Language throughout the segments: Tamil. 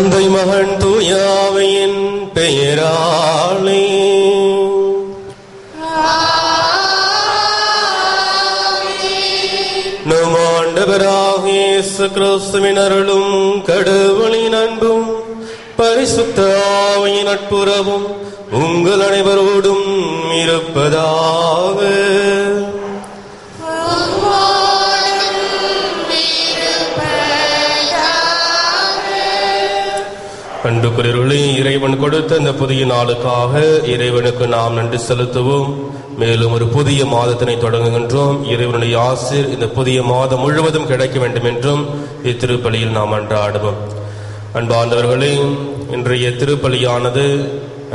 தந்தை மகன் தூயாவின் பெயராலே நம் ஆண்டவராக இயேசு கிறிஸ்துவின் அருளும் கடவுளின் அன்பும் பரிசுத்த ஆவியின் நட்புறவும் உங்கள் அனைவரோடும் இருப்பதாக. அன்புக்குரியவர்களே, இறைவன் கொடுத்த இந்த புதிய நாளுக்காக இறைவனுக்கு நாம் நன்றி செலுத்துவோம். மேலும் ஒரு புதிய மாதத்தினை தொடங்குகின்றோம். இறைவனுடைய ஆசீர் இந்த புதிய மாதம் முழுவதும் கிடைக்க வேண்டும் என்றும் இத்திருப்பலியில் நாம் அன்றாடுவோம். அன்பார்ந்தவர்களே, இன்றைய திருப்பலியானது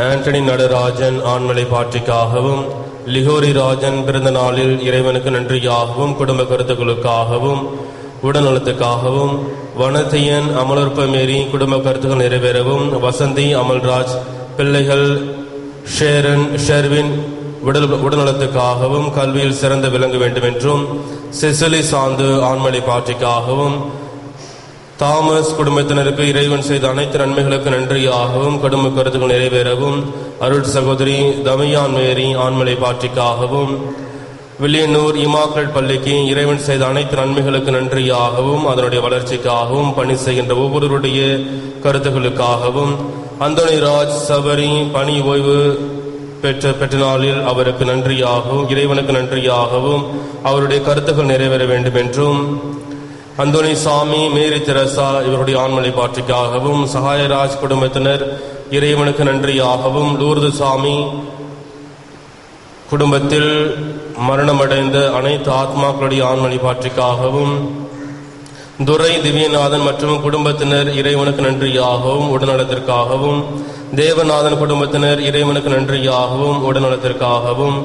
ஆண்டனி நடராஜன் ஆண்மலை பாற்றிக்காகவும், லிகோரி ராஜன் பிறந்த நாளில் இறைவனுக்கு நன்றியாகவும், குடும்ப கருத்துக்களுக்காகவும், உடல்நலத்துக்காகவும், வனத்தையன் அமலோற்ப மேரி குடும்ப கருத்துக்கள் நிறைவேறவும், வசந்தி அமல்ராஜ் பிள்ளைகள் ஷெர்வின் உடல்நலத்துக்காகவும் கல்வியில் சிறந்து விளங்க வேண்டும் என்றும், செசிலி சாந்து ஆண்மலை பாற்றிக்காகவும், தாமஸ் குடும்பத்தினருக்கு இறைவன் செய்த அனைத்து நன்மைகளுக்கு நன்றியாகவும், குடும்ப கருத்துக்கள் நிறைவேறவும், அருள் சகோதரி தமியான் மேரி ஆண்மலை பாற்றிக்காகவும், வில்லியனூர் இமாக்கள் பள்ளிக்கு இறைவன் செய்த அனைத்து நன்மைகளுக்கு நன்றியாகவும், அதனுடைய வளர்ச்சிக்காகவும், பணி செய்கின்ற ஒவ்வொருவருடைய கருத்துக்களுக்காகவும், அந்தோனி ராஜ் சபரி பணி ஓய்வு பெற்ற நாளில் அவருக்கு நன்றியாகவும், இறைவனுக்கு நன்றியாகவும், அவருடைய கருத்துக்கள் நிறைவேற வேண்டும் என்றும், அந்தோனி சாமி மேரி தெரசா இவருடைய ஆண்மலை பாற்றிக்காகவும், சகாயராஜ் குடும்பத்தினர் இறைவனுக்கு நன்றியாகவும், லூர்து சாமி குடும்பத்தில் மரணமடைந்த அனைத்து ஆத்மாக்களுடைய ஆண்மலை பாற்றிக்காகவும், துரை திவ்யநாதன் மற்றும் குடும்பத்தினர் இறைவனுக்கு நன்றியாகவும், உடல்நலத்திற்காகவும், தேவநாதன் குடும்பத்தினர் இறைவனுக்கு நன்றியாகவும், உடல்நலத்திற்காகவும்,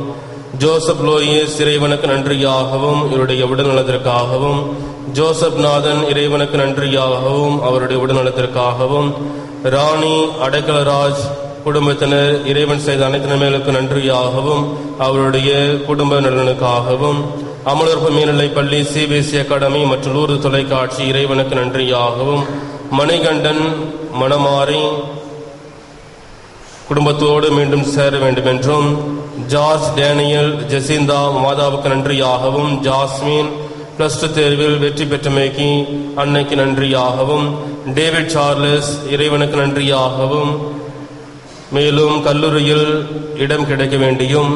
ஜோசப் லோயிஸ் இறைவனுக்கு நன்றியாகவும், இவருடைய உடல்நலத்திற்காகவும், ஜோசப் நாதன் இறைவனுக்கு நன்றியாகவும், அவருடைய உடல்நலத்திற்காகவும், ராணி அடைக்கலராஜ் குடும்பத்தினர் இறைவன் செய்த அனைத்து நன்மைகளுக்கு நன்றியாகவும், அவருடைய குடும்ப நலனுக்காகவும், அமலோற்ப மேல்நிலை பள்ளி சிபிஎஸ்இ அகாடமி மற்றும் லூர்து தொலைக்காட்சி இறைவனுக்கு நன்றியாகவும், மணிகண்டன் மணமாறி குடும்பத்தோடு மீண்டும் சேர வேண்டும் என்றும், ஜார்ஜ் டேனியல் ஜெசிந்தா மாதாவுக்கு நன்றியாகவும், ஜாஸ்மின் +2 தேர்வில் வெற்றி பெற்றமைக்கு அன்னைக்கு நன்றியாகவும், டேவிட் சார்லஸ் இறைவனுக்கு நன்றியாகவும், மேலும் கல்லூரியில் இடம் கிடைக்க வேண்டியும்,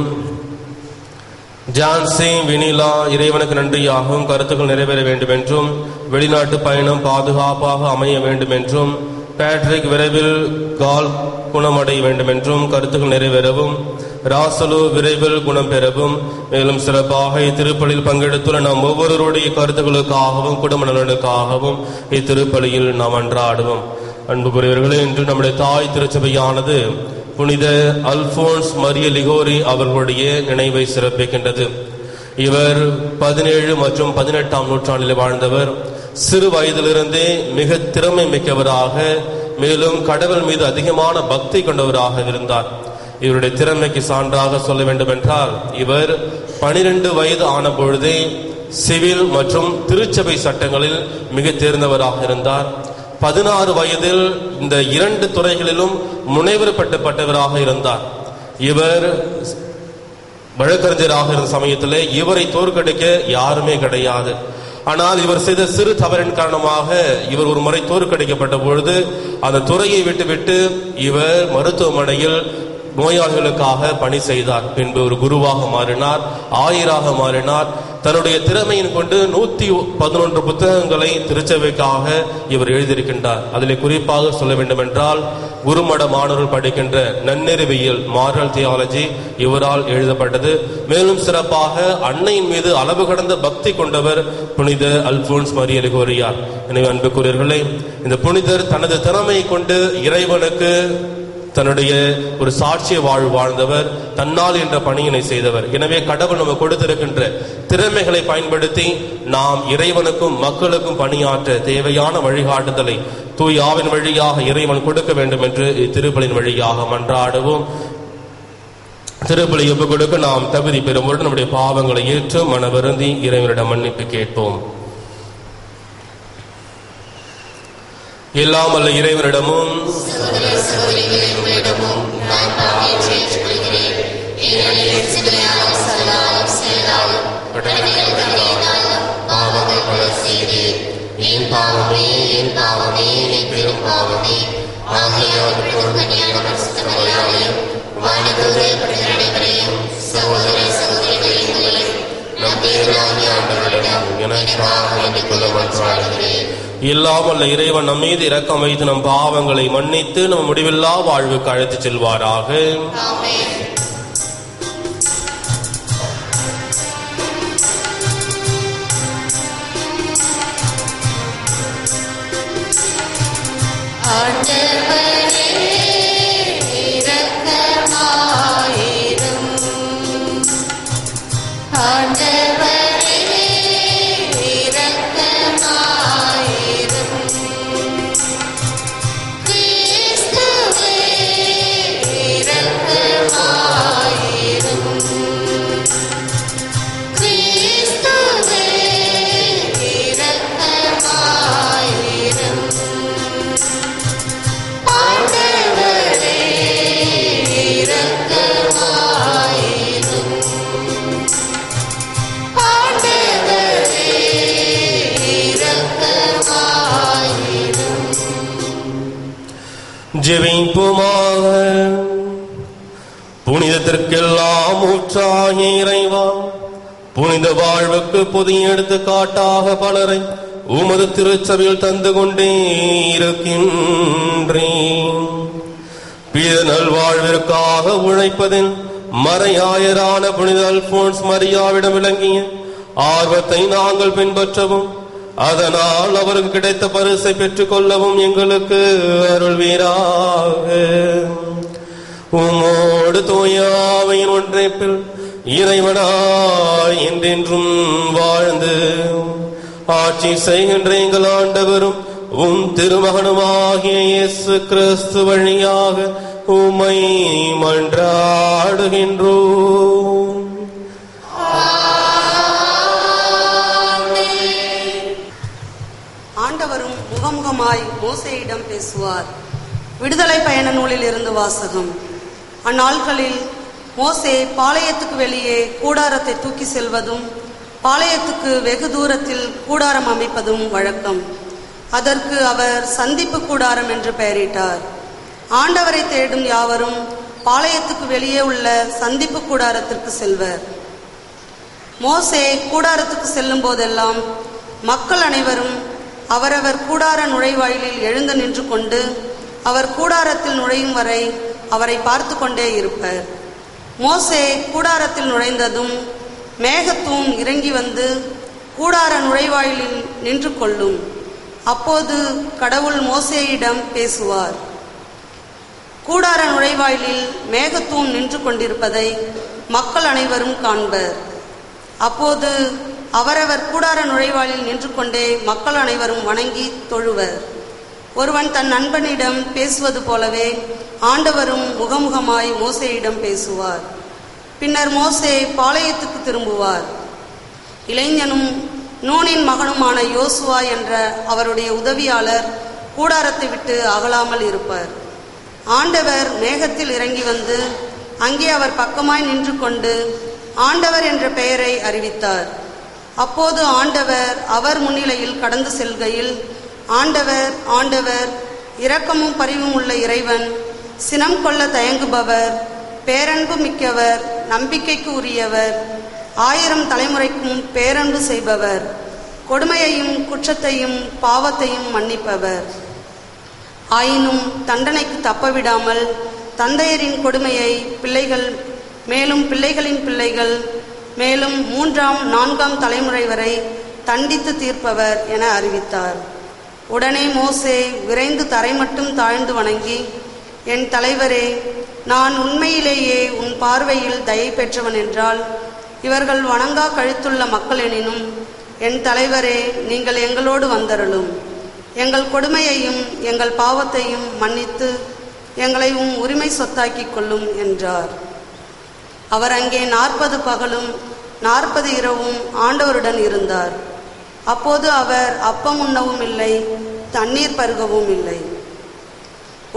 ஜான்சி வினிலா இறைவனுக்கு நன்றியாகவும், கருத்துக்கள் நிறைவேற வேண்டும் என்றும், வெளிநாட்டு பயணம் பாதுகாப்பாக அமைய வேண்டும் என்றும், பேட்ரிக் விரைவில் கால் குணமடைய வேண்டும் என்றும், கருத்துக்கள் நிறைவேறவும், ராசலு விரைவில் குணம் பெறவும், மேலும் சிறப்பாக இத்திருப்பலியில் பங்கெடுத்துள்ள நாம் ஒவ்வொருவருடைய கருத்துக்களுக்காகவும் குடும்ப நலனுக்காகவும் இத்திருப்பலியில் நாம் அன்றாடுவோம். அன்புக்குரியவர்களே, இன்று நம்முடைய தாய் திருச்சபையானது புனித அல்போன்ஸ் மரிய லிகோரி அவர்களுடைய நினைவை சிறப்பிக்கின்றது. இவர் 17 மற்றும் 18ஆம் நூற்றாண்டில் வாழ்ந்தவர். சிறு வயதிலிருந்தே மிக திறமை மிக்கவராக, மேலும் கடவுள் மீது அதிகமான பக்தி கொண்டவராக இருந்தார். இவருடைய திறமைக்கு சான்றாக சொல்ல வேண்டும் என்றால், இவர் 12 வயது ஆன பொழுதே சிவில் மற்றும் திருச்சபை சட்டங்களில் மிக தேர்ந்தவராக இருந்தார். 16 வயதில் இந்த 2 துறைகளிலும் முனைவர் பட்டவராக இருந்தார். இவர் வழக்கறிஞராக இருந்த சமயத்திலே இவரை தோற்கடிக்க யாருமே கிடையாது. ஆனால் இவர் செய்த சிறு தவறின் காரணமாக இவர் ஒரு முறை தோற்கடிக்கப்பட்ட பொழுது அந்த துறையை விட்டுவிட்டு இவர் மருத்துவமனையில் நோயாளிகளுக்காக பணி செய்தார். பின்பு ஒரு குருவாக மாறினார், ஆயராக மாறினார். தன்னுடைய திறமையின் கொண்டு 111 புத்தகங்களை திருச்சபைக்காக இவர் எழுதியிருக்கின்றார். அதிலே குறிப்பாக சொல்ல வேண்டும் என்றால், குருமட மாணவர்கள் படிக்கின்ற நன்னெறிவியல் மாரல் தியாலஜி இவரால் எழுதப்பட்டது. மேலும் சிறப்பாக அன்னையின் மீது அளவு கடந்த பக்தி கொண்டவர் புனித அல்போன்ஸ் மரிய லிகோரியார். எனவே அன்புக்குரியவர்களே, இந்த புனிதர் தனது திறமையை கொண்டு இறைவனுக்கு தன்னுடைய ஒரு சாட்சிய வாழ்ந்தவர், தன்னால் என்ற பணியினை செய்தவர். எனவே கடவுள் நம்ம கொடுத்திருக்கின்ற திறமைகளை பயன்படுத்தி நாம் இறைவனுக்கும் மக்களுக்கும் பணியாற்ற தேவையான வழிகாட்டுதலை தூய ஆவின் வழியாக இறைவன் கொடுக்க வேண்டும் என்று இத்திருப்பலின் வழியாக மன்றாடுவோம். திருப்பலி ஒப்புக் கொடுக்க நாம் தகுதி பெறும்போது நம்முடைய பாவங்களை ஏற்று மனவருந்தி இறைவனிடம் மன்னிப்பு கேட்போம். எல்லாம் வல்ல இறைவனிடமும் எல்லாம் வல்ல இறைவன் நம் மீது இரக்கம் வைத்து நம் பாவங்களை மன்னித்து நம் முடிவில்லா வாழ்வுக்கு அழைத்து செல்வாராக. ஜெபிப்போமாக. புனிதத்திற்கெல்லாம் ஊற்றாகிய இறைவா, புனித வாழ்வுக்கு புதிய எடுத்துக்காட்டாக பலரை உமது திருச்சபையில் தந்து கொண்டே இருக்கின்றேன். பிற நல்வாழ்விற்காக உழைப்பதில் மறையாயரான புனித அல்போன்ஸ் மரியாவிடம் விளங்கிய ஆர்வத்தை நாங்கள் பின்பற்றவும், அதனால் அவருக்கு கிடைத்த பரிசை பெற்றுக் கொள்ளவும் எங்களுக்கு அருள்வீராக. உமோடு தூயாவையின் ஒன்றைப்பில் இறைவனாய் என்றென்றும் வாழ்ந்து ஆட்சி செய்கின்ற எங்கள் ஆண்டவரும் உம் திருமகனுமாகிய இயேசு கிறிஸ்து வழியாக உம்மை மன்றாடுகின்றோம். ஆண்டவரும் முகமுகமாய் மோசேயிடம் பேசுவார். விடுதலை பயண நூலில் இருந்து வாசகம். அந்நாட்களில் மோசே பாளையத்துக்கு வெளியே கூடாரத்தை தூக்கி செல்வதும் பாளையத்துக்கு வெகு தூரத்தில் கூடாரம் அமைப்பதும் வழக்கம். அதற்கு அவர் சந்திப்பு கூடாரம் என்று பெயரிட்டார். ஆண்டவரை தேடும் யாவரும் பாளையத்துக்கு வெளியே உள்ள சந்திப்பு கூடாரத்திற்கு செல்வர். மோசே கூடாரத்துக்கு செல்லும் போதெல்லாம் மக்கள் அனைவரும் அவரவர் கூடார நுழைவாயிலில் எழுந்து நின்று கொண்டு அவர் கூடாரத்தில் நுழையும் வரை அவரை பார்த்து கொண்டே இருப்பர். மோசே கூடாரத்தில் நுழைந்ததும் மேகத்தூண் இறங்கி வந்து கூடார நுழைவாயிலில் நின்று கொள்ளும். அப்போது கடவுள் மோசேயிடம் பேசுவார். கூடார நுழைவாயிலில் மேகத்தூண் நின்று கொண்டிருப்பதை மக்கள் அனைவரும் காண்பர். அப்போது அவரவர் கூடார நுழைவாயிலில் நின்று கொண்டே மக்கள் அனைவரும் வணங்கி தொழுவர். ஒருவன் தன் நண்பனிடம் பேசுவது போலவே ஆண்டவரும் முகமுகமாய் மோசேயிடம் பேசுவார். பின்னர் மோசே பாளையத்துக்கு திரும்புவார். இளைஞனும் நூனின் மகனுமான யோசுவா என்ற அவருடைய உதவியாளர் கூடாரத்தை விட்டு அகலாமல் இருப்பார். ஆண்டவர் மேகத்தில் இறங்கி வந்து அங்கே அவர் பக்கமாய் நின்று கொண்டு ஆண்டவர் என்ற பெயரை அறிவித்தார். அப்போது ஆண்டவர் அவர் முன்னிலையில் கடந்து செல்கையில், ஆண்டவர் ஆண்டவர், இரக்கமும் பரிவும் உள்ள இறைவன், சினம் கொள்ள தயங்குபவர், பேரன்பு மிக்கவர், நம்பிக்கைக்கு உரியவர், 1000 தலைமுறைக்கும் பேரன்பு செய்பவர், கொடுமையையும் குற்றத்தையும் பாவத்தையும் மன்னிப்பவர். ஆயினும் தண்டனைக்கு தப்பவிடாமல் தந்தையரின் கொடுமையை பிள்ளைகள் மேலும் பிள்ளைகளின் பிள்ளைகள் மேலும் 3ஆம் 4ஆம் தலைமுறை வரை தண்டித்து தீர்ப்பவர் என அறிவித்தார். உடனே மோசே விரைந்து தரை மட்டும் தாழ்ந்து வணங்கி, என் தலைவரே, நான் உண்மையிலேயே உன் பார்வையில் தயை பெற்றவன் என்றால் இவர்கள் வணங்கா கழுத்துள்ள மக்கள் எனினும், என் தலைவரே, நீங்கள் எங்களோடு வந்தருளும். எங்கள் கொடுமையையும் எங்கள் பாவத்தையும் மன்னித்து எங்களை உம் உரிமை சொத்தாக்கிக் கொள்ளும் என்றார். அவர் அங்கே 40 பகலும் 40 இரவும் ஆண்டவருடன் இருந்தார். அப்போது அவர் அப்பம் உண்ணவும் இல்லை, தண்ணீர் பருகவும் இல்லை.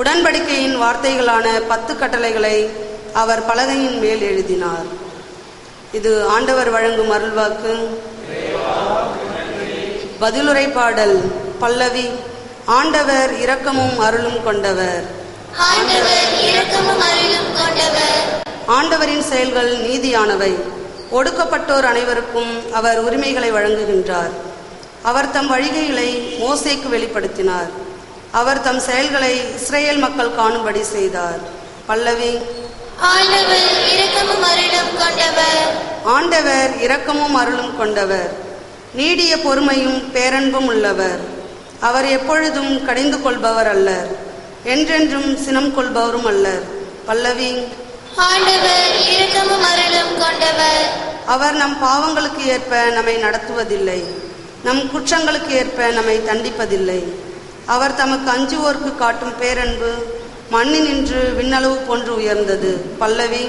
உடன்படிக்கையின் வார்த்தைகளான 10 கட்டளைகளை அவர் பலகையின் மேல் எழுதினார். இது ஆண்டவர் வழங்கும் அருள்வாக்கு. பதிலுரை பாடல். பல்லவி. ஆண்டவர் இரக்கமும் அருளும் கொண்டவர். ஆண்டவரின் செயல்கள் நீதியானவை. ஒடுக்கப்பட்டோர் அனைவருக்கும் அவர் உரிமைகளை வழங்குகின்றார். அவர் தம் வழிகைகளை மோசேக்கு வெளிப்படுத்தினார். அவர் தம் செயல்களை இஸ்ரேல் மக்கள் காணும்படி செய்தார். பல்லவி. ஆண்டவர் இரக்கமும் அருளும் கொண்டவர். நீடிய பொறுமையும் பேரன்பும் உள்ளவர். அவர் எப்பொழுதும் கடிந்து கொள்பவர் அல்லர், என்றென்றும் சினம் கொள்பவரும் அல்லர். பல்லவி. ஆண்டவர் இரக்கமும் அருளும் கொண்டவர். அவர் நம் பாவங்களுக்கு ஏற்ப நம்மை நடத்துவதில்லை, நம் குற்றங்களுக்கு ஏற்ப நம்மை தண்டிப்பதில்லை. அவர் தமக்கு அஞ்சுவோர்க்கு காட்டும் பேரன்பு மண்ணினின்று விண்ணளவு போன்று உயர்ந்தது. பல்லவி.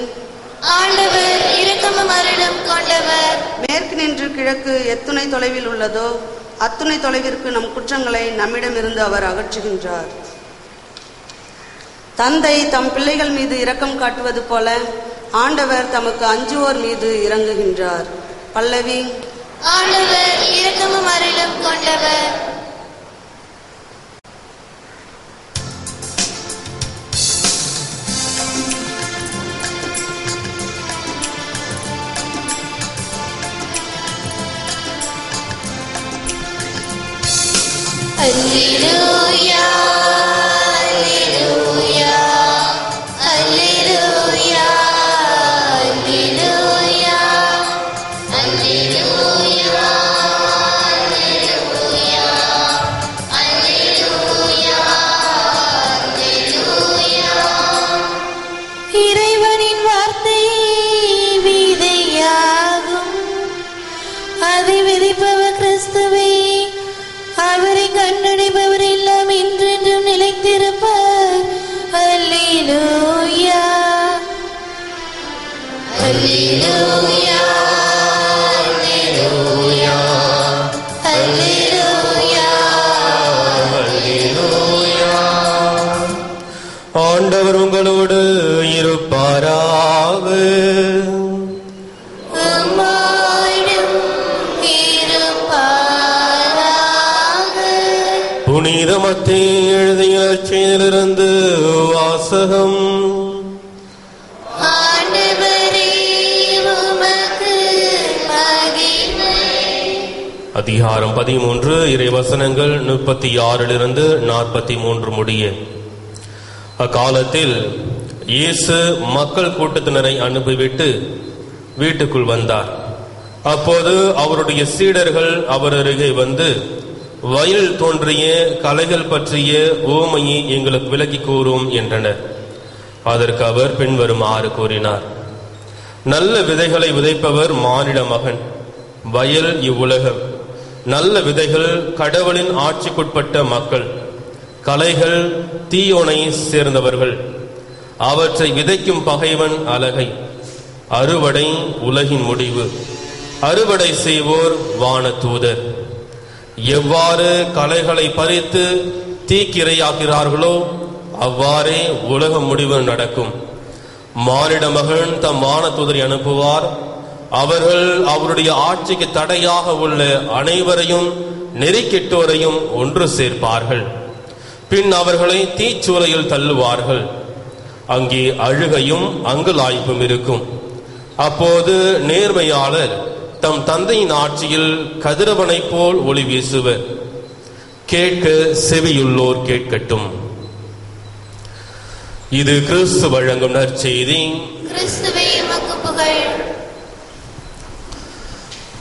ஆண்டவர் இரக்கமும் அருளும் கொண்டவர். மேற்கு நின்று கிழக்கு எத்துணை தொலைவில் உள்ளதோ அத்துணை தொலைவிற்கு நம் குற்றங்களை நம்மிடமிருந்து அவர் அகற்றுகின்றார். தந்தை தம் பிள்ளைகள் மீது இரக்கம் காட்டுவது போல ஆண்டவர் தமக்கு அஞ்சுவோர் மீது இறங்குகின்றார். பல்லவி. ஆண்டவர் இரக்கமும் அருளும் கொண்டவர். Alleluia, Alleluia, Alleluia, Alleluia, Alleluia, Alleluia, Alleluia, Alleluia. இறைவனின் வார்த்தை விதையாகும், அதை விதைப்பவர் கிறிஸ்துவே. அவரை கண்டடைபவர் எல்லாம் என்றென்றும் நிலைத்திருப்பார். அல்லேலூயா, அல்லேலூயா, அல்லேலூயா, அல்லேலூயா, அல்லேலூயா. ஆண்டவர் உங்களோடு இருப்பாராக. புனித மத்தேயு எழுதிய நற்செய்தியிலிருந்து வாசகம். அதிகாரம் 13, இறைவசனங்கள் 36 43 முடிய. அக்காலத்தில் இயேசு மக்கள் கூட்டத்தினரை அனுப்பிவிட்டு வீட்டுக்குள் வந்தார். அப்போது அவருடைய சீடர்கள் அவர் அருகே வந்து, வயலில் தோன்றிய களைகள் பற்றிய உவமையை எங்களுக்கு விளக்கி கூறும் என்றனர். அதற்கு அவர் பின்வருமாறு கூறினார். நல்ல விதைகளை விதைப்பவர் மானிட மகன். வயல் இவ்வுலகம். நல்ல விதைகள் கடவுளின் ஆட்சிக்குட்பட்ட மக்கள். களைகள் தீயோனை சேர்ந்தவர்கள். அவற்றை விதைக்கும் பகைவன் அலகை. அறுவடை உலகின் முடிவு. அறுவடை செய்வோர் வான தூதர். எவ்வாறு களைகளை பறித்து தீக்கிரையாக்கிறார்களோ அவ்வாறே உலக முடிவு நடக்கும். மானிட மகன் தம் வான தூதரை அனுப்புவார். அவர்கள் அவருடைய ஆட்சிக்கு தடையாக உள்ள அனைவரையும் நெறிக்கெட்டோரையும் ஒன்று சேர்ப்பார்கள். பின் அவர்களை தீச்சூளையில் தள்ளுவார்கள். அங்கே அழுகையும் அங்குலாய்ப்பும் இருக்கும். அப்போது நேர்மையாளர் தம் தந்தையின் ஆட்சியில் கதிரவனை போல் ஒளி வீசுவர். கேட்க செவியுள்ளோர் கேட்கட்டும். இது கிறிஸ்து வழங்கும் நற்செய்தி. கிறிஸ்துவே உமக்கு புகழ்.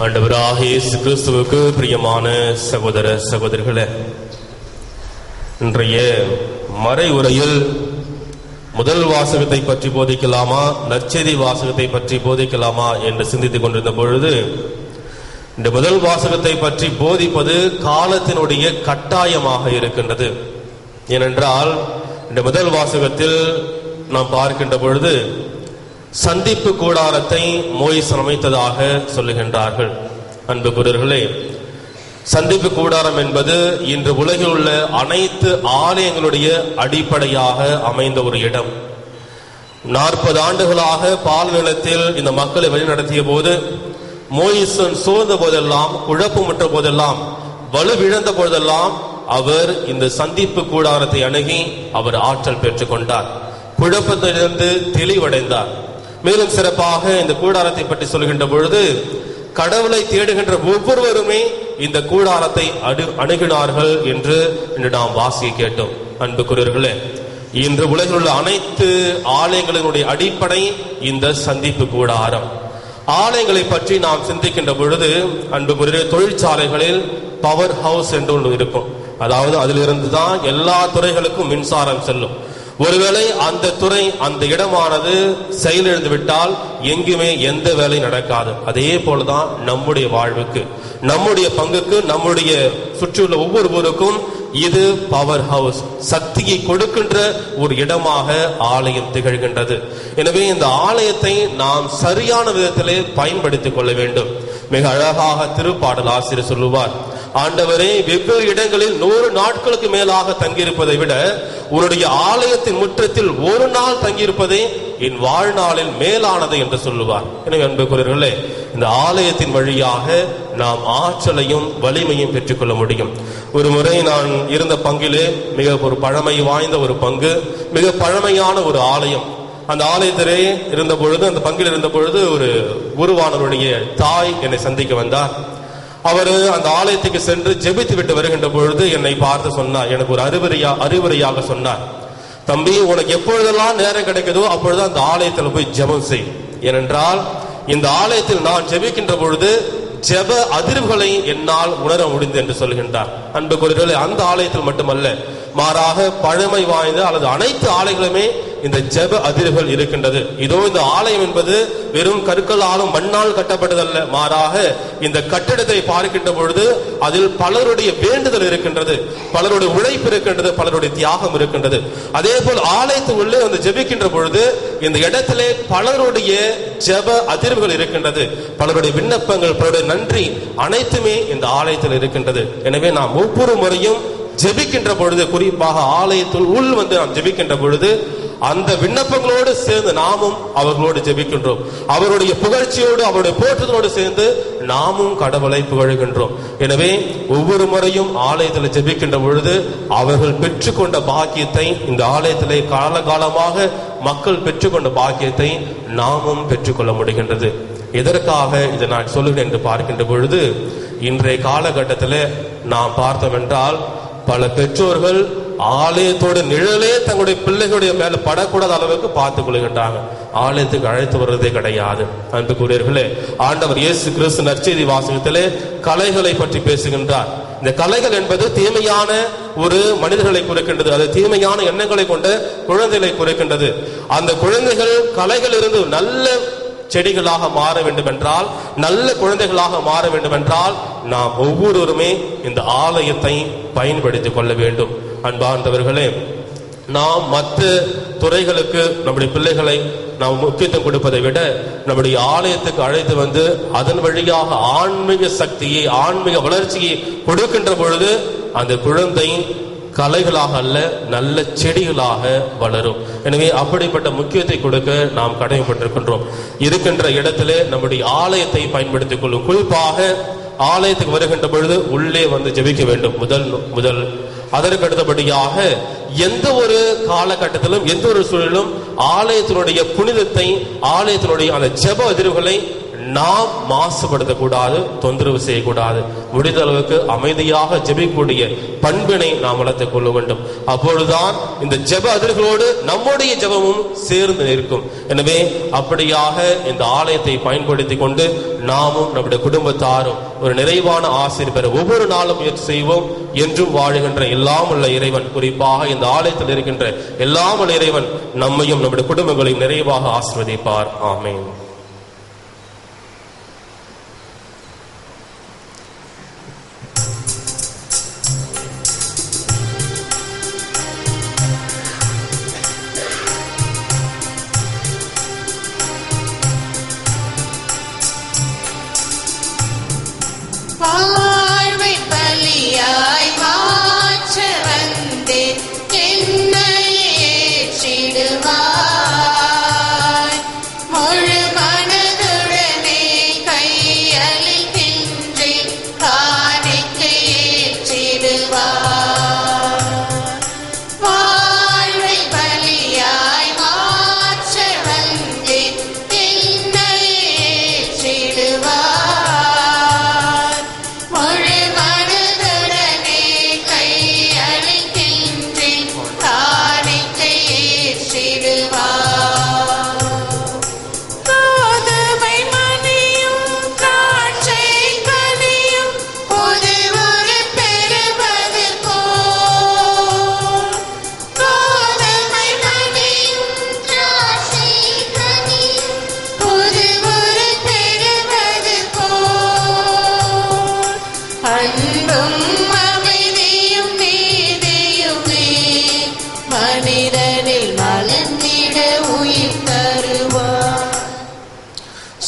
ஆண்டவராகிய இயேசு கிறிஸ்துவுக்கு பிரியமான சகோதர சகோதரிகளே, இன்றைய மறை உரையில் முதல் வாசகத்தை பற்றி போதிக்கலாமா, நற்செய்தி வாசகத்தை பற்றி போதிக்கலாமா என்று சிந்தித்துக் கொண்டிருந்த பொழுது, இந்த முதல் வாசகத்தை பற்றி போதிப்பது காலத்தினுடைய கட்டாயமாக இருக்கின்றது. ஏனென்றால் இந்த முதல் வாசகத்தில் நாம் பார்க்கின்ற பொழுது சந்திப்பு கூடாரத்தை மோசே அமைத்ததாக சொல்லுகின்றார்கள். அன்புக்குரியவர்களே, சந்திப்பு கூடாரம் என்பது இன்று உலகில் உள்ள அனைத்து ஆலயங்களுடைய அடிப்படையாக அமைந்த ஒரு இடம். 40 ஆண்டுகளாக பால் நிலத்தில் இந்த மக்களை வழிநடத்திய போது, மோயிசன் சோர்ந்த போதெல்லாம், குழப்பமுற்ற போதெல்லாம், வலுவிழந்த போதெல்லாம் அவர் இந்த சந்திப்பு கூடாரத்தை அணுகி அவர் ஆற்றல் பெற்றுக் கொண்டார். குழப்பத்திலிருந்து தெளிவடைந்தார். மேலும் சிறப்பாக இந்த கூடாரத்தை பற்றி சொல்கின்ற பொழுது, கடவுளை தேடுகின்ற ஒவ்வொருவருமே இந்த கூடாரத்தை அணுகினார்கள் என்று நாம் வாசிக்க கேட்டோம். அன்புக்குரியவர்களே, இன்று உலகில் உள்ள அனைத்து ஆலயங்களினுடைய அடிப்படை இந்த சந்திப்பு கூடாரம். ஆலயங்களை பற்றி நாம் சிந்திக்கின்ற பொழுது, அன்புக்குரிய தொழிற்சாலைகளில் பவர் ஹவுஸ் என்று ஒன்று இருக்கும். அதாவது அதிலிருந்து தான் எல்லா துறைகளுக்கும் மின்சாரம் செல்லும். ஒருவேளை அந்த துறை, அந்த இடமானது செயலிழந்து விட்டால் எங்குமே எந்த வேலை நடக்காது. அதே போலதான் நம்முடைய வாழ்வுக்கு, நம்முடைய பங்குக்கு, நம்முடைய சுற்றியுள்ள ஒவ்வொருவருக்கும் இது பவர் ஹவுஸ், சக்தியை கொடுக்கின்ற ஒரு இடமாக ஆலயம் திகழ்கின்றது. எனவே இந்த ஆலயத்தை நாம் சரியான விதத்திலே பயன்படுத்திக் கொள்ள வேண்டும். மிக அழகாக திருப்பாடல் ஆசிரியர் சொல்லுவார், ஆண்டவரே, வெவ்வேறு இடங்களில் 100 நாட்களுக்கு மேலாக தங்கியிருப்பதை விட உன்னுடைய ஆலயத்தின் முற்றத்தில் ஒரு நாள் தங்கியிருப்பதே என் வாழ்நாளில் மேலானது என்று சொல்லுவார். எனவே அன்புக்குரியவர்களே, இந்த ஆலயத்தின் வழியாக நாம் ஆற்றலையும் வலிமையும் பெற்றுக்கொள்ள முடியும். ஒரு முறை நான் இருந்த பங்கிலே மிக ஒரு பழமை வாய்ந்த ஒரு பங்கு, மிக பழமையான ஒரு ஆலயம். அந்த ஆலயத்திலே இருந்த பொழுது, அந்த பங்கில் இருந்த பொழுது, ஒரு குருவானவருடைய தாய் என்னை சந்திக்க வந்தார். அவர் அந்த ஆலயத்துக்கு சென்று ஜெபித்து விட்டு வருகின்ற பொழுது என்னை பார்த்து சொன்னார், எனக்கு ஒரு அறிவுரையாக சொன்னார், தம்பி, உனக்கு எப்பொழுதெல்லாம் நேரம் கிடைக்குதோ அப்பொழுது அந்த ஆலயத்தில் போய் ஜெபம் செய். ஏனென்றால் இந்த ஆலயத்தில் நான் ஜெபிக்கின்ற பொழுது ஜெப அதிர்வுகளை என்னால் உணர முடிந்தது என்று சொல்கின்றார். அன்புக்குரியவர்களே, அந்த ஆலயத்தில் மட்டுமல்ல, மாறாக பழமை வாய்ந்த அல்லது அனைத்து ஆலயங்களுமே இந்த ஜெப அதிர்வுகள் இருக்கின்றது. இதோ இந்த ஆலயம் என்பது வெறும் கற்களாலும் மண்ணால் கட்டப்பட்டதல்ல, மாறாக இந்த கட்டிடத்தை பார்க்கின்ற பொழுது அதில் பலருடைய வேண்டுதல் இருக்கின்றது, பலருடைய உழைப்பு இருக்கின்றது, பலருடைய தியாகம் இருக்கின்றது. அதே போல் ஆலயத்து உள்ளே வந்து ஜெபிக்கின்ற பொழுது இந்த இடத்திலே பலருடைய ஜெப அதிர்வுகள் இருக்கின்றது, பலருடைய விண்ணப்பங்கள், பலருடைய நன்றி அனைத்துமே இந்த ஆலயத்தில் இருக்கின்றது. எனவே நாம் ஒவ்வொரு முறையும் ஜெபிக்கின்ற பொழுது, குறிப்பாக ஆலயத்தில் உள் வந்து நாம் ஜெபிக்கின்ற பொழுது அந்த விண்ணப்பங்களோடு சேர்ந்து நாமும் அவர்களோடு ஜெபிக்கின்றோம். அவருடைய புகழ்ச்சியோடு, அவருடைய போற்றுதலோடு சேர்ந்து நாமும் கடவுளை புகழ்கின்றோம். எனவே ஒவ்வொரு முறையும் ஆலயத்தில் ஜெபிக்கின்ற பொழுது அவர்கள் பெற்றுக்கொண்ட பாக்கியத்தை, இந்த ஆலயத்திலே காலகாலமாக மக்கள் பெற்றுக்கொண்ட பாக்கியத்தை நாமும் பெற்றுக்கொள்ள முடிகின்றது. எதற்காக இதை நான் சொல்லுகிறேன் என்று பார்க்கின்ற பொழுது, இன்றைய காலகட்டத்தில் நாம் பார்த்தோம் என்றால் பல பெற்றோர்கள் ஆலயத்தோட நிழலே தங்களுடைய பிள்ளைகளுடைய மேல படக்கூடாத அளவுக்கு பார்த்துக் கொள்கின்றாங்க. ஆலயத்துக்கு அழைத்து வருவதே கிடையாது. அன்புக்குரியவர்களே, ஆண்டவர் இயேசு கிறிஸ்து நற்செய்தி வாசகத்திலே கலைகளை பற்றி பேசுகின்றார். இந்த கலைகள் என்பது தீமையான ஒரு மனிதர்களை குறிக்கின்றது, அது தீமையான எண்ணங்களை கொண்ட குழந்தைகளை குறிக்கின்றது. அந்த குழந்தைகள் கலைகள் இருந்து நல்ல செடிகளாக மாற வேண்டும் என்றால், நல்ல குழந்தைகளாக மாற வேண்டும் என்றால் நாம் ஒவ்வொருவருமே இந்த ஆலயத்தை பயன்படுத்திக் கொள்ள வேண்டும். அன்பார்ந்தவர்களே, நாம் மற்ற துறைகளுக்கு நம்முடைய பிள்ளைகளை நாம் முக்கியத்துவம் கொடுப்பதை விட நம்முடைய ஆலயத்துக்கு அழைத்து வந்து அதன் வழியாக ஆன்மீக சக்தியை, ஆன்மீக வளர்ச்சியை கொடுக்கின்ற பொழுது அந்த குழந்தை கலைகளாக அல்ல, நல்ல செடிகளாக வளரும். எனவே அப்படிப்பட்ட முக்கியத்தை கொடுக்க நாம் கடமைப்பட்டிருக்கின்றோம். இருக்கின்ற இடத்திலே நம்முடைய ஆலயத்தை பயன்படுத்திக் கொள்ளும். குறிப்பாக ஆலயத்துக்கு வருகின்ற பொழுது உள்ளே வந்து ஜெபிக்க வேண்டும். முதல் அதற்கு அடுத்தபடியாக எந்த ஒரு காலகட்டத்திலும், எந்த ஒரு சூழலிலும் ஆலயத்தினுடைய புனிதத்தை, ஆலயத்தினுடைய அந்த ஜெப அதிர்வுகளை நாம் மாசுபடுத்தக்கூடாது, தொந்தரவு செய்யக்கூடாது. முடிந்த அளவுக்கு அமைதியாக ஜெபிக்கக்கூடிய பண்பினை நாம் வளர்த்துக் கொள்ள வேண்டும். அப்பொழுதுதான் இந்த ஜெப அதிர்களோடு நம்முடைய ஜெபமும் சேர்ந்து நிற்கும். எனவே அப்படியாக இந்த ஆலயத்தை பயன்படுத்தி கொண்டு நாமும் நம்முடைய குடும்பத்தாரும் ஒரு நிறைவான ஆசீர் பெற ஒவ்வொரு நாளும் முயற்சி செய்வோம். என்றும் வாழுகின்ற எல்லாம் உள்ள இறைவன், குறிப்பாக இந்த ஆலயத்தில் இருக்கின்ற எல்லாம் உள்ள இறைவன் நம்மையும் நம்முடைய குடும்பங்களையும் நிறைவாக ஆசீர்வதிப்பார். ஆமென். வாழ்வை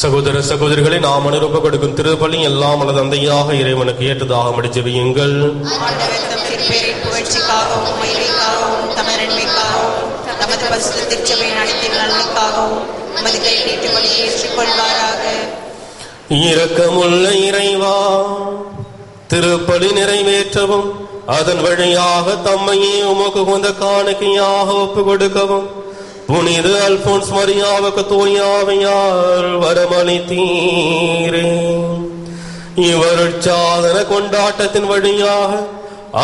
சகோதர சகோதரிகளை நாம் அனுரூப கொடுக்கும் திருப்பலி எல்லாம் அல்லது தந்தையாக இறைவனுக்கு ஏற்றதாக முடிச்செவியுங்கள். புகழ்ச்சிக்காகவும் மகிமைக்காகவும் தமரன்மைக்காகவும் தமது பரிசுத்த திருச்சபையின் அனைத்து நலனுக்காகவும் நமது கை நீட்டு பலியை ஏற்றுக்கொள்வாராக. இரக்கமுள்ள இறைவா, திருப்பலி நிறைவேற்றவும் அதன் வழியாக தம்மையே உமக்கு உகந்த காணிக்கையாக ஒப்பு கொடுக்கவும் புனித அல்போன்ஸ் மரியாவுக்கு தூயாவையால் வரமளித்தீரே. இவர் சாதன கொண்டாட்டத்தின் வழியாக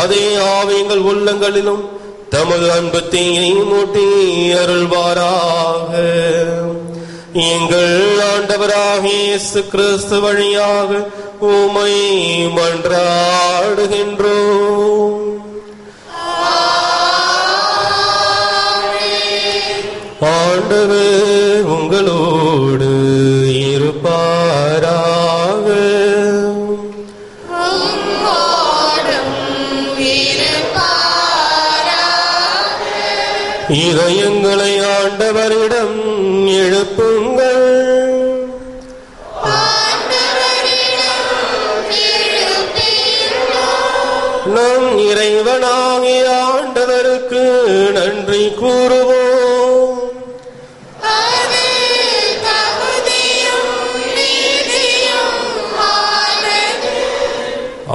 அதே ஆவியங்கள் உள்ளங்களிலும் தமது அன்பு தீயை மூட்டி அருள்வாராக. எங்கள் ஆண்டவராக இயேசு கிறிஸ்து வழியாக உம்மை மன்றாடுகின்றோம். ஆண்டவர் உங்களோடு இருப்பாராக. இதயங்களை ஆண்டவரிடம் எழுப்புங்கள். நம் இறைவனாகிய ஆண்டவருக்கு நன்றி கூறுவோம்.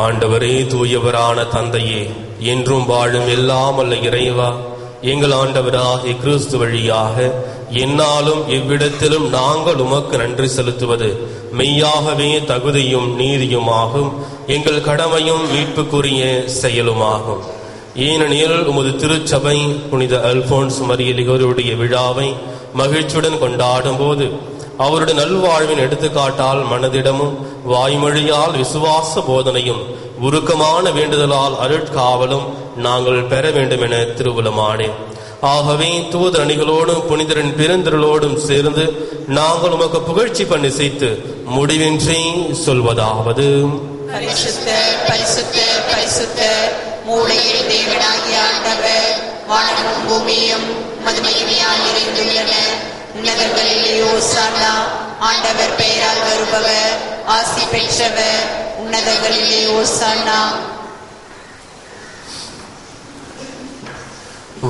ஆண்டவரே, தூயவரான தந்தையே, என்றும் வாழும் எல்லாம் அல்ல இறைவா, எங்கள் ஆண்டவராகிய கிறிஸ்து வழியாக என்னாலும் இவ்விடத்திலும் நாங்கள் உமக்கு நன்றி செலுத்துவது மெய்யாகவே தகுதியும் நீதியுமாகும், எங்கள் கடமையும் மீட்புக்குரிய செயலுமாகும். ஏனெனில் உமது திருச்சபை புனித அல்போன்ஸ் மரியலிகருடைய விழாவை மகிழ்ச்சியுடன் கொண்டாடும் போது அவருடைய நல்வாழ்வின் எடுத்துக்காட்டால் மனதிடமும் வாய்மொழியால் விசுவாச போதனையும் உருக்கமான வேண்டுதலால் அருட்காவலும் நாங்கள் பெற வேண்டும் என திருவுளமானேன். ஆகவே தூதர் அணிகளோடும் புனிதரின் பெருந்திரளோடும் சேர்ந்து நாங்கள் உமக்கு புகழ்ச்சி பண்ணி செய்து முடிவின்றி சொல்வதாவது: பரிசுத்தர் பரிசுத்தர் பரிசுத்தர், மூளையில் தேவனாகிய ஆண்டவர், வானமும் பூமியும் மதுமையினால் நிறைந்துள்ளன. உன்னதங்களிலே ஓசானா, ஆண்டவர் பெயரால் வருபவர் ஆசி பெற்றவர். உன்னதங்களிலே ஓசானா.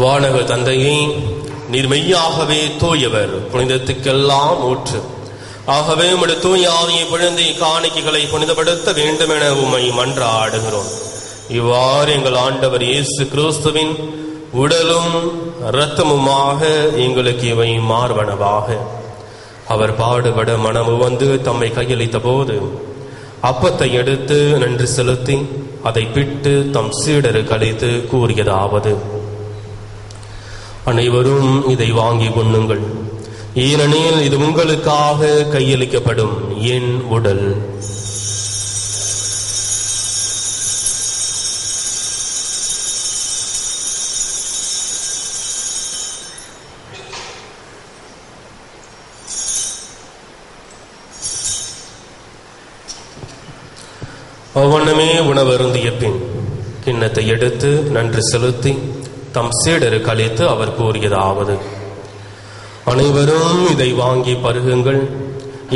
வானக தந்தையே, நீர் மெய்யாகவே தூயவர், புனிதத்துக்கெல்லாம் ஊற்று. ஆகவே உம்முடைய தூய ஆவியை பொழிந்து காணிக்கைகளை புனிதப்படுத்த வேண்டும் என உம்மை மன்றாடுகிறோம். இவ்வாறு எங்கள் ஆண்டவர் இயேசு கிறிஸ்துவின் உடலும் இரத்தமுமாக எங்களுக்கு இவை மார்பனவாக. அவர் பாடுபட மனமு வந்து தம்மை கையளித்த போது அப்பத்தை எடுத்து நன்றி செலுத்தி அதை பிட்டு தம் சீடருக்கு அளித்து கூறியதாவது: அனைவரும் இதை வாங்கி உண்ணுங்கள், ஏனெனில் இது உங்களுக்காக கையளிக்கப்படும் என் உடல். அவ்வண்ணமே உணவருந்திய பின் கிண்ணத்தை எடுத்து நன்றி செலுத்தி தம் சீடருக்கு அளித்து அவர் கூறியதாவது: அனைவரும் இதை வாங்கி பருகுங்கள்,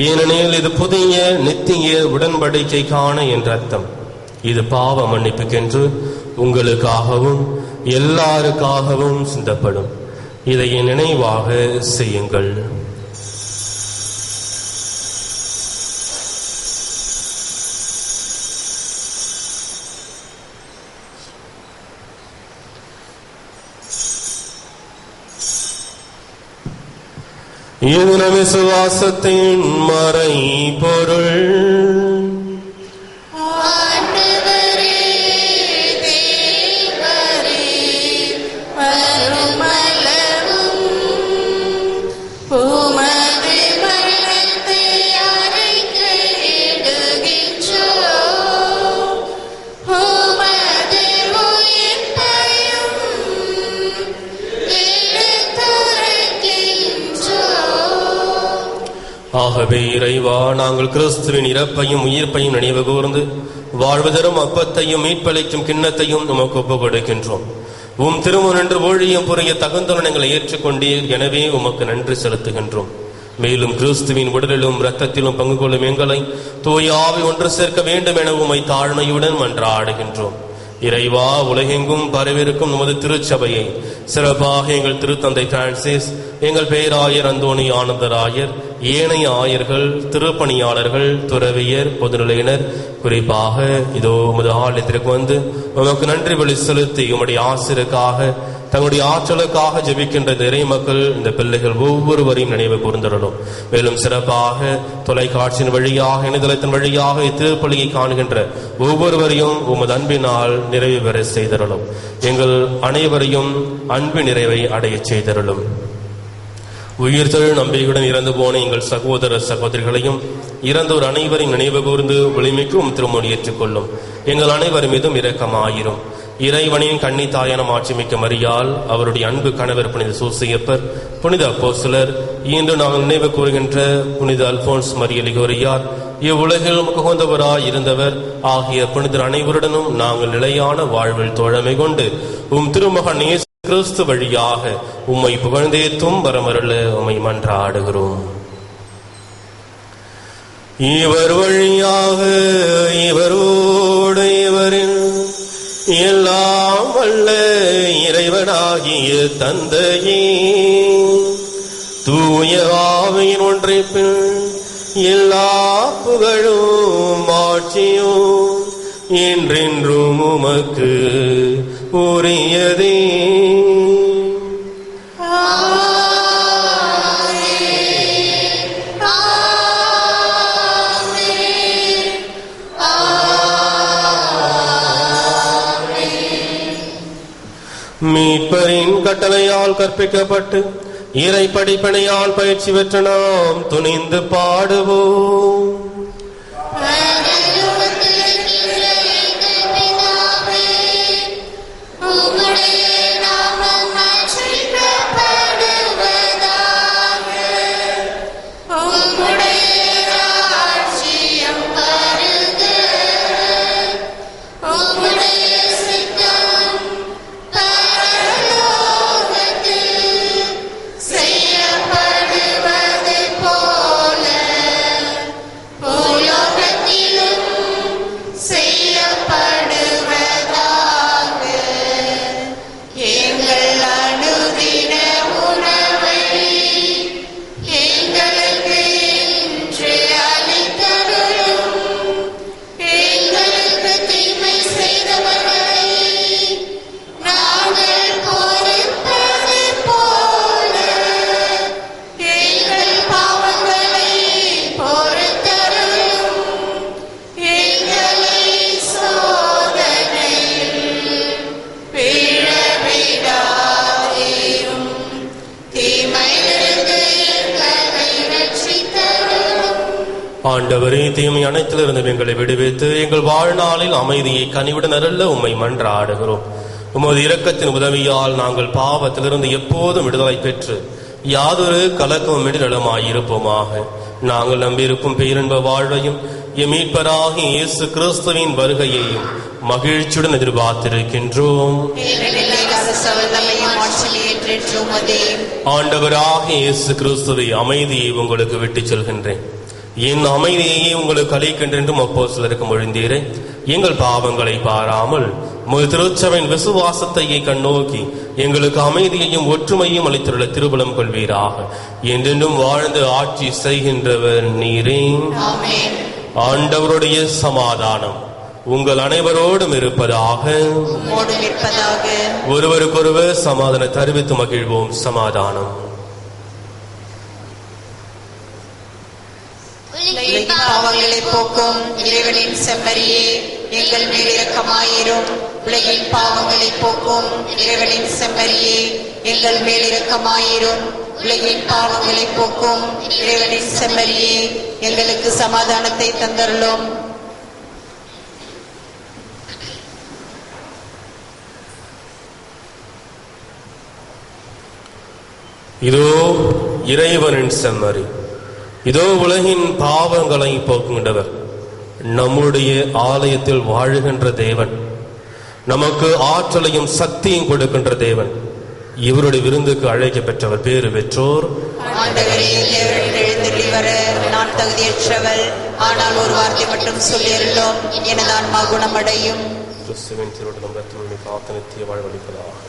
ஏனெனில் இது புதிய நித்திய உடன்படிக்கைக்கான என் ரத்தம். இது பாவ மன்னிப்புக்கென்று உங்களுக்காகவும் எல்லாருக்காகவும் சிந்தப்படும். இதை என் நினைவாக செய்யுங்கள். இது நம் விசுவாசத்தின் மறை பொருள். ஆகவே இறைவா, நாங்கள் கிறிஸ்துவின் இறப்பையும் உயிர்ப்பையும் நினைவு கூர்ந்து வாழ்வு தரும் அப்பத்தையும் மீட்பளிக்கும் கிண்ணத்தையும் உமக்கு ஒப்புக் கொடுக்கின்றோம். உம் திருமுன் என்று ஊழியம் புரிய தகுந்தவன் எங்களை ஏற்றுக்கொண்டீர், எனவே உமக்கு நன்றி செலுத்துகின்றோம். மேலும் கிறிஸ்துவின் உடலிலும் இரத்தத்திலும் பங்கு கொள்ளும் எங்களை தூய ஆவி ஒன்று சேர்க்க வேண்டும் என உம்மை தாழ்மையுடன் மன்றாடுகின்றோம். இறைவா, உலகெங்கும் பரவிருக்கும் நமது திருச்சபையை சிறப்பாக எங்கள் திருத்தந்தை பிரான்சிஸ், எங்கள் பேராயர் அந்தோணி ஆனந்தராயர், ஏனைய ஆயர்கள், திருப்பணியாளர்கள், துறவியர், பொதுநிலையினர் குறிப்பாக இதோ உமது ஆலயத்திற்கு வந்து உமக்கு நன்றி பலி செலுத்தி உம்முடைய ஆசிரியருக்காக தங்களுடைய ஆற்றலுக்காக ஜெபிக்கின்ற இறை மக்கள், இந்த பிள்ளைகள் ஒவ்வொருவரையும் நினைவு கூர்ந்தருளும். மேலும் சிறப்பாக தொலைக்காட்சியின் வழியாக, இணையதளத்தின் வழியாக இத்திருப்பலியை காணுகின்ற ஒவ்வொருவரையும் உமது அன்பினால் நிறைவு பெற செய்தருளும். எங்கள் அனைவரையும் அன்பின் நிறைவை அடைய செய்தருளும். உயிர்த்தெழு நம்பிக்கையுடன் இறந்து போன எங்கள் சகோதர சகோதரிகளையும் இறந்தோர் அனைவரையும் நினைவு கூர்ந்து ஒளிமிக்கும் திருமொழி ஏற்றுக்கொள்ளும். எங்கள் அனைவர் மீதும் இரக்கமாயிரும். இறைவனின் கன்னி தாயான மாட்சிமிக்க மரியாள், அவருடைய அன்பு கணவர் புனித சூசையப்பர், புனித அப்போஸ்தலர், இன்று நாங்கள் நினைவு கூறுகின்ற புனித அல்போன்ஸ் மரிய லிகோரியார், இவ்வுலகில் முகந்தவராய் இருந்தவர் ஆகிய புனிதர் அனைவருடனும் நாங்கள் நிலையான வாழ்வில் தோழமை கொண்டு உம் திருமகன் இயேசு கிறிஸ்து வழியாக உம்மை புகழ்ந்தேத்தும் வரமருள உம்மை மன்றாடுகிறோம். இவர் வழியாக, இவரோடு, இவரில் எல்லாம் வல்ல இறைவனாகிய தந்தையே, தூய ஆவியின் ஒன்றைப்பில் எல்லா புகழும் ஆட்சியும் என்றென்றும் உமக்கு உரியதே. மீட்பரின் கட்டளையால் கற்பிக்கப்பட்டு இறை படிப்பனையால் பயிற்சி பெற்ற நாம் துணிந்து பாடுவோம். ஆண்டவரே, தீமை அனைத்திலிருந்து எங்களை விடுவித்து எங்கள் வாழ்நாளில் அமைதியை கனிவுடன் அருள உம்மை மன்றாடுகிறோம். உமது இரக்கத்தின் உதவியால் நாங்கள் பாவத்திலிருந்து எப்போதும் விடுதலை பெற்று யாதொரு கலக்கமின்றி நலமாயிருப்போமாக. நாங்கள் நம்பியிருக்கும் பேரின்ப வாழ்வையும் எம் மீட்பராகிய இயேசு கிறிஸ்துவின் வருகையையும் மகிழ்ச்சியுடன் எதிர்பார்த்திருக்கின்றோம். ஆண்டவராகிய இயேசு கிறிஸ்துவை அமைதியை உங்களுக்கு விட்டுச் செல்கின்றேன், என் அமைதியையே உங்களுக்கு அளிக்கின்றென்றும் அப்போஸ்தலருக்கு மொழிந்தீரே. எங்கள் பாவங்களை பாராமல் உமது திருச்சபையின் விசுவாசத்தையே கண்ணோக்கி எங்களுக்கு அமைதியையும் ஒற்றுமையும் அளித்துள்ள திருபலம் கொள்வீராக. என்றென்றும் வாழ்ந்து ஆட்சி செய்கின்றவர் நீரே. ஆண்டவருடைய சமாதானம் உங்கள் அனைவரோடும் இருப்பதாக. ஒருவருக்கொருவர் சமாதானம் தெரிவித்து மகிழ்வோம். சமாதானம். பாவங்களை போக்கும் இறைவனின் செம்மறியே, எங்கள் மேல் இரக்கமாயிரும். உலகின் பாவங்களை போக்கும் இறைவனின் செம்மறியே, எங்கள் மேல் இரக்கமாயிரும். உலகின் பாவங்களை போக்கும் இறைவனின் செம்மறியே, எங்களுக்கு சமாதானத்தை தந்தருளும். இதோ இறைவனின் செம்மறி, இதோ உலகின் பாவங்களை போக்குகின்றவர், நம்முடைய ஆலயத்தில் வாழுகின்ற தேவன், நமக்கு ஆற்றலையும் சக்தியும் கொடுக்கின்ற தேவன். இவருடைய விருந்துக்கு அழைக்க பெற்றவர் பேறு பெற்றோர். ஆண்டவரே, தேவரிடம் எழுந்தருளி வர நான் தகுதியற்றவள். ஆனால் ஒரு வார்த்தை மட்டும் சொல்லியிருந்தோம், எனது ஆன்மா குணமடையும். கிறிஸ்துவின் திருவுடலும் இரத்தமும் காத்து நித்திய வாழ்வளிப்பதாக.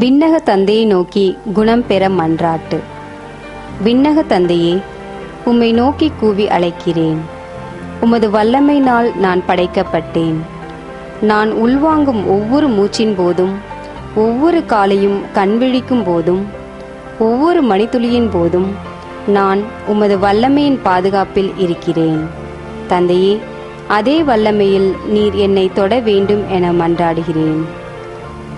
விண்ணக தந்தையை நோக்கி குணம் பெற மன்றாட்டு. விண்ணக தந்தையே, உம்மை நோக்கி கூவி அழைக்கிறேன். உமது வல்லமையினால் நான் படைக்கப்பட்டேன். நான் உள்வாங்கும் ஒவ்வொரு மூச்சின் போதும், ஒவ்வொரு காலையும் கண்விழிக்கும் போதும், ஒவ்வொரு மணித்துளியின் போதும் நான் உமது வல்லமையின் பாதுகாப்பில் இருக்கிறேன். தந்தையே, அதே வல்லமையில் நீர் என்னை தொட வேண்டும் என மன்றாடுகிறேன்.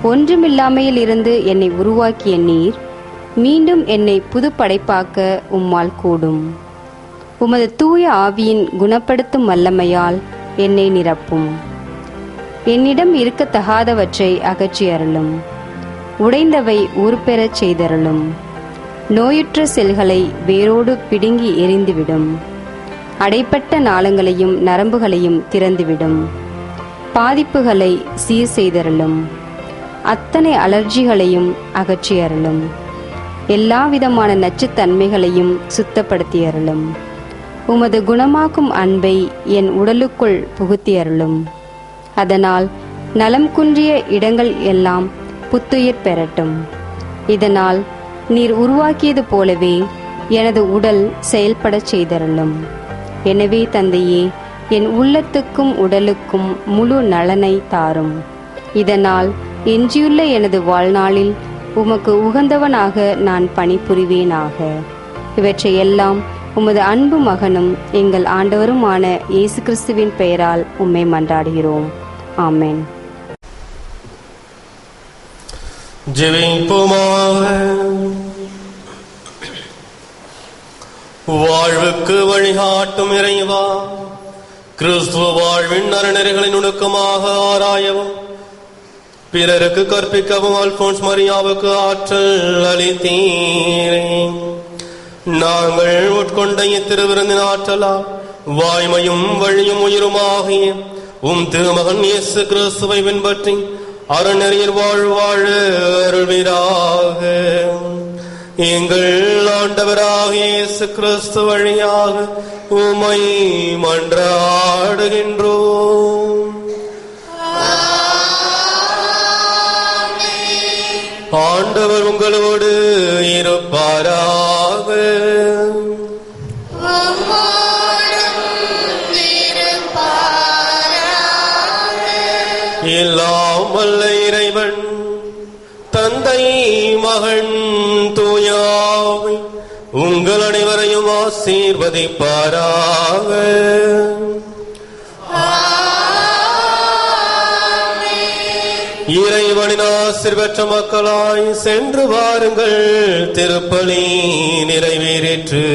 ஒன்றுமில்லாமையில் இருந்து என்னை உருவாக்கிய நீர் மீண்டும் என்னை புது படைப்பாக்க உம்மால் கூடும். உமது தூய ஆவியின் குணப்படுத்தும் வல்லமையால் என்னை நிரப்பும். என்னிடம் இருக்கத்தகாதவற்றை அகற்றி அருளும். உடைந்தவை ஊர்பெறச் செய்தருளும். நோயுற்ற செல்களை வேரோடு பிடுங்கி எறிந்துவிடும். அடைப்பட்ட நாளங்களையும் நரம்புகளையும் திறந்துவிடும். பாதிப்புகளை சீர் செய்தருளும். அத்தனை அலர்ஜிகளையும் அகற்றி அருளும். எல்லாவிதமான நச்சுத்தன்மைகளையும் சுத்தப்படுத்தி அருளும். உமது குணமாக்கும் அன்பை என் உடலுக்குள் புகுத்தி அருளும். அதனால் நலம் குன்றிய இடங்கள் எல்லாம் புத்துயிர் பெறட்டும். இதனால் நீர் உருவாக்கியது போலவே எனது உடல் செயல்படச் செய்தருளும். எனவே தந்தையே, என் உள்ளத்துக்கும் உடலுக்கும் முழு நலனை தாரும். இதனால் எஞ்சியுள்ள எனது வாழ்நாளில் உமக்கு உகந்தவனாக நான் பணிபுரிவேனாக. இவற்றையெல்லாம் உமது அன்பு மகனும் எங்கள் ஆண்டவருமான இயேசு கிறிஸ்துவின் பெயரால் உம்மை மன்றாடுகிறோம். ஆமென். ஜெபிப்போமாக. வாழ்வுக்கு வழிகாட்டும் இறைவா, கிறிஸ்துவ வாழ்வின் அறநெறிகளின் நுணுக்கமாக ஆராயவும் பிறருக்கு கற்பிக்கவும் அல்போன்ஸ் மரியாவுக்கு ஆற்றல் அளித்தீரே. நாங்கள் உட்கொண்ட இத்திருவிருந்தின் ஆற்றலால் வாய்மையும் வழியும் உயிருமாகிய உம் திருமகன் இயேசு கிறிஸ்துவை பின்பற்றி அறநெறியில் வாழ அருள்வீராக. எங்கள் ஆண்டவராகிய இயேசு கிறிஸ்து வழியாக உம்மை மன்றாடுகின்றோம். ஆண்டவர் உங்களோடு இருப்பாராக. எல்லாம் வல்ல இறைவன் தந்தை, மகன், தூயாவி உங்கள் அனைவரையும் ஆசீர்வதிப்பாராக. இறைவனின் ஆசீர் பெற்ற மக்களாய் சென்று வாருங்கள். திருப்பலி நிறைவேறிற்று.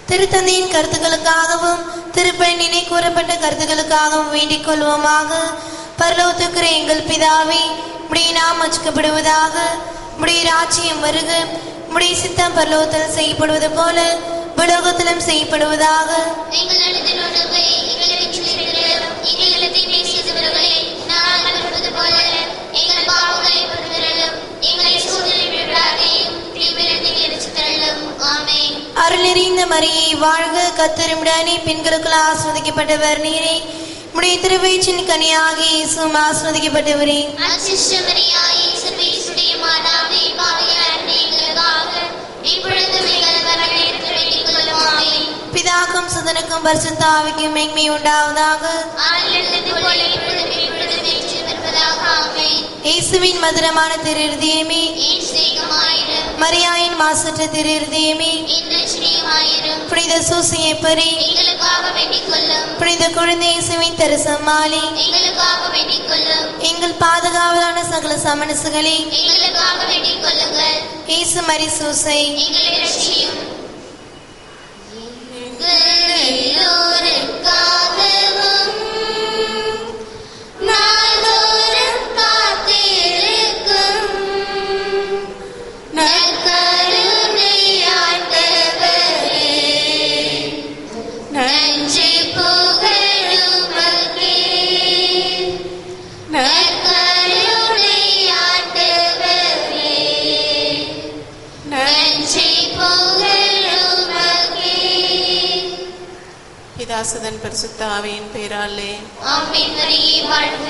திருத்தந்தையின் கருத்துக்களுக்காகவும் திருப்பணி நினை கூறப்பட்ட கருத்துக்களுக்காகவும் வேண்டிக் கொள்வோமாக. பரலோகத்துக்குற எங்கள் பிதாவே, உம்முடைய நாமம் அர்ச்சிக்கப்படுவதாக. உம்முடைய ராஜ்யம் வருக. உம்முடைய சித்தம் பரலோகத்தில் செய்யப்படுவது போல உலகத்திலும் செய்யப்படுவதாக. அருள் நிறைந்த மரியே வாழ்க, கர்த்தர் உம்முடனே, பெண்களுக்குள் ஆசீர்வதிக்கப்பட்டவர் நீரே. உடைய திருவயிற்றின் கனியாகி இயேசுவும் ஆசீர்வதிக்கப்பட்டவரே. அச்சிஷ்டமரியாயே இயேசுவுடைய மாதாவே, பாவிகளான எங்களுக்காக இப்பொழுதும் எங்கள் மரணத்தில் வேண்டிக் கொள்ளும். ஆமென். பிதாக்கும் சுதனுக்கும் பரிசுத்த ஆவிக்கும் மேன்மை உண்டாவதாக. ஆதியிலிருந்தது போல இப்பொழுதும் எப்பொழுதும் என்றும் இருப்பதாக. ஆமென். இயேசுவின் மதுரமான திருஹிருதயமே, என் சிநேகமாயிரும். மரியாயின் மாசற்ற திருஹிருதயமே, என் ரட்சணியமாயிரும். புனித சூசையப்பரே, எங்களுக்காக வேண்டிக் கொள்ளும். புனித குழந்தை இயேசுவின் தரிசமாலி, எங்களுக்காக வேண்டிக் கொள்ளும். எங்கள் பாதுகாவலான சகல சமணசுகளே, எங்களுக்காக வேண்டிக் கொள்ளுங்கள். இயேசு மரி சூசை, எங்களை ரட்சியும். எல்லோருக்காகவும் நாள்தோறும் காத்திருக்கும் நற்கருணை ஆண்டவரே, நன்றி புகழுமக்கே. நற்கருணை ஆண்டவரே, நன்றி புகழுமக்கே. பிதாசுதன் பரிசுத்த ஆவியின் பேராலே ஆமென். மரியே வாழ்க.